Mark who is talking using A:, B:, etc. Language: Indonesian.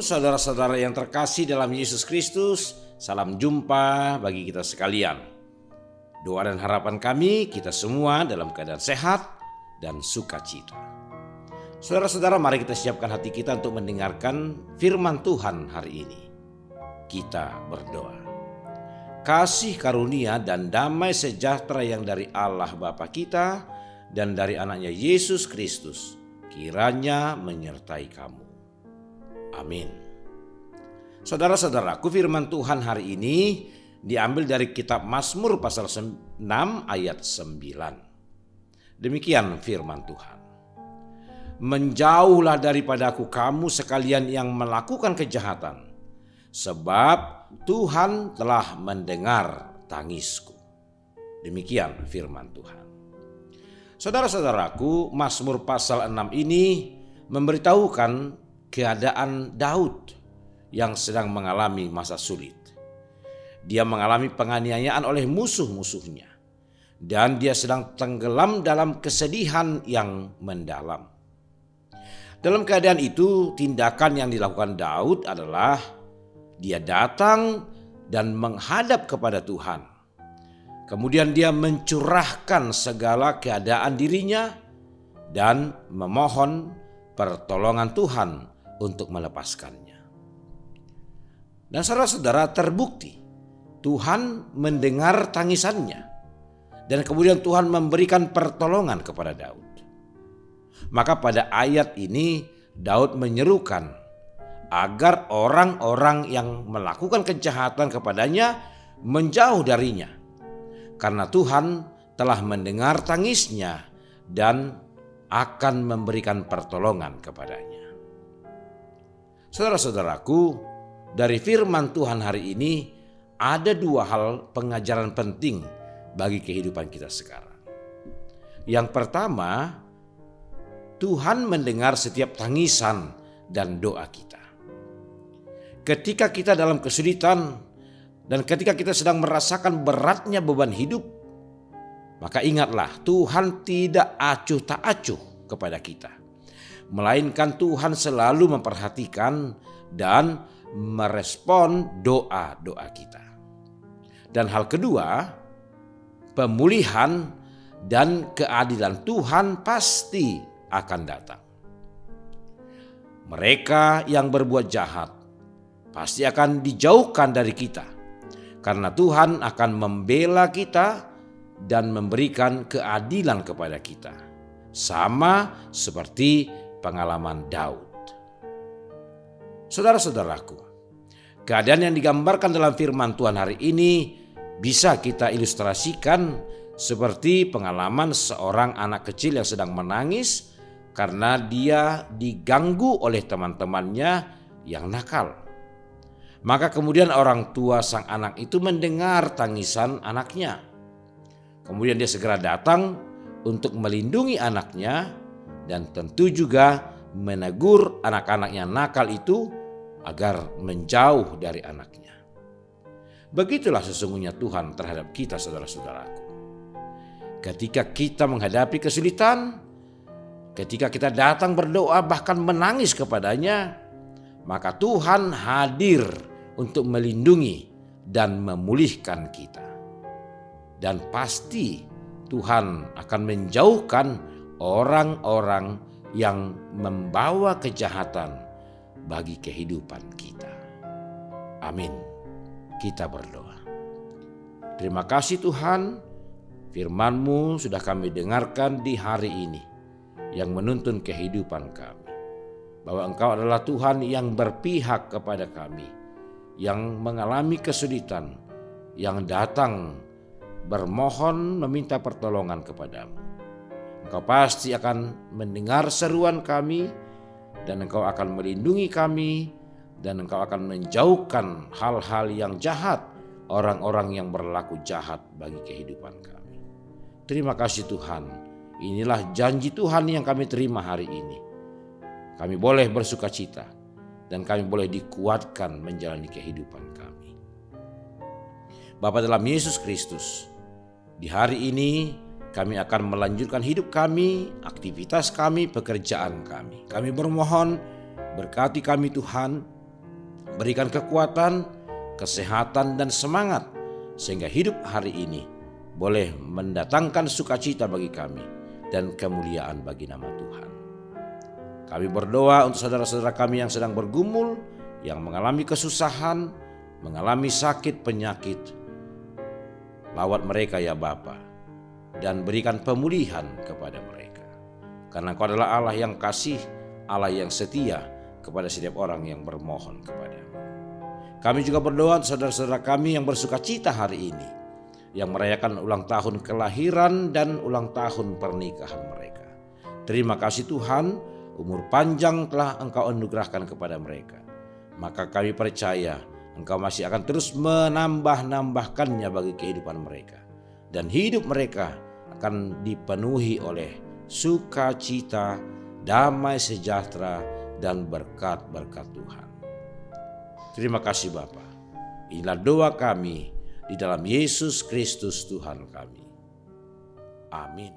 A: Shalom saudara-saudara yang terkasih dalam Yesus Kristus. Salam jumpa bagi kita sekalian. Doa dan harapan kami kita semua dalam keadaan sehat dan sukacita. Saudara-saudara, mari kita siapkan hati kita untuk mendengarkan firman Tuhan hari ini. Kita berdoa. Kasih karunia dan damai sejahtera yang dari Allah Bapa kita dan dari anaknya Yesus Kristus kiranya menyertai kamu. Amin. Saudara-saudaraku, firman Tuhan hari ini diambil dari kitab Mazmur pasal 6 ayat 9. Demikian firman Tuhan. Menjauhlah daripadaku kamu sekalian yang melakukan kejahatan, sebab Tuhan telah mendengar tangisku. Demikian firman Tuhan. Saudara-saudaraku, Mazmur pasal 6 ini memberitahukan keadaan Daud yang sedang mengalami masa sulit. Dia mengalami penganiayaan oleh musuh-musuhnya dan dia sedang tenggelam dalam kesedihan yang mendalam. Dalam keadaan itu, tindakan yang dilakukan Daud adalah dia datang dan menghadap kepada Tuhan. Kemudian dia mencurahkan segala keadaan dirinya dan memohon pertolongan Tuhan untuk melepaskannya. Dan saudara-saudara, terbukti Tuhan mendengar tangisannya dan kemudian Tuhan memberikan pertolongan kepada Daud. Maka pada ayat ini Daud menyerukan agar orang-orang yang melakukan kejahatan kepadanya menjauh darinya, karena Tuhan telah mendengar tangisnya dan akan memberikan pertolongan kepadanya. Saudara-saudaraku, dari firman Tuhan hari ini ada dua hal pengajaran penting bagi kehidupan kita sekarang. Yang pertama, Tuhan mendengar setiap tangisan dan doa kita. Ketika kita dalam kesulitan dan ketika kita sedang merasakan beratnya beban hidup, maka ingatlah Tuhan tidak acuh tak acuh kepada kita, melainkan Tuhan selalu memperhatikan dan merespon doa-doa kita. Dan hal kedua, pemulihan dan keadilan Tuhan pasti akan datang. Mereka yang berbuat jahat pasti akan dijauhkan dari kita, karena Tuhan akan membela kita dan memberikan keadilan kepada kita, sama seperti pengalaman Daud. Saudara-saudaraku, keadaan yang digambarkan dalam firman Tuhan hari ini bisa kita ilustrasikan seperti pengalaman seorang anak kecil yang sedang menangis karena dia diganggu oleh teman-temannya yang nakal. Maka kemudian orang tua sang anak itu mendengar tangisan anaknya. Kemudian dia segera datang untuk melindungi anaknya dan tentu juga menegur anak-anak yang nakal itu agar menjauh dari anaknya. Begitulah sesungguhnya Tuhan terhadap kita, saudara-saudaraku. Ketika kita menghadapi kesulitan, ketika kita datang berdoa bahkan menangis kepadanya, maka Tuhan hadir untuk melindungi dan memulihkan kita. Dan pasti Tuhan akan menjauhkan orang-orang yang membawa kejahatan bagi kehidupan kita. Amin. Kita berdoa. Terima kasih Tuhan, firman-Mu sudah kami dengarkan di hari ini yang menuntun kehidupan kami. Bahwa Engkau adalah Tuhan yang berpihak kepada kami, yang mengalami kesulitan, yang datang bermohon meminta pertolongan kepadamu. Engkau pasti akan mendengar seruan kami dan Engkau akan melindungi kami dan Engkau akan menjauhkan hal-hal yang jahat, orang-orang yang berlaku jahat bagi kehidupan kami. Terima kasih Tuhan. Inilah janji Tuhan yang kami terima hari ini. Kami boleh bersukacita dan kami boleh dikuatkan menjalani kehidupan kami. Bapa dalam Yesus Kristus, di hari ini kami akan melanjutkan hidup kami, aktivitas kami, pekerjaan kami. Kami bermohon berkati kami Tuhan, Berikan kekuatan, kesehatan, dan semangat sehingga hidup hari ini boleh mendatangkan sukacita bagi kami dan kemuliaan bagi nama Tuhan. Kami berdoa untuk saudara-saudara kami yang sedang bergumul, yang mengalami kesusahan, mengalami sakit penyakit. Lawat mereka ya Bapa, dan berikan pemulihan kepada mereka. Karena Engkau adalah Allah yang kasih, Allah yang setia kepada setiap orang yang bermohon kepada-Mu. Kami juga berdoa untuk saudara-saudara kami yang bersukacita hari ini, yang merayakan ulang tahun kelahiran dan ulang tahun pernikahan mereka. Terima kasih Tuhan, umur panjang telah Engkau anugerahkan kepada mereka. Maka kami percaya Engkau masih akan terus menambah-nambahkannya bagi kehidupan mereka. Dan hidup mereka akan dipenuhi oleh sukacita, damai sejahtera, dan berkat-berkat Tuhan. Terima kasih Bapa. Inilah doa kami di dalam Yesus Kristus Tuhan kami. Amin.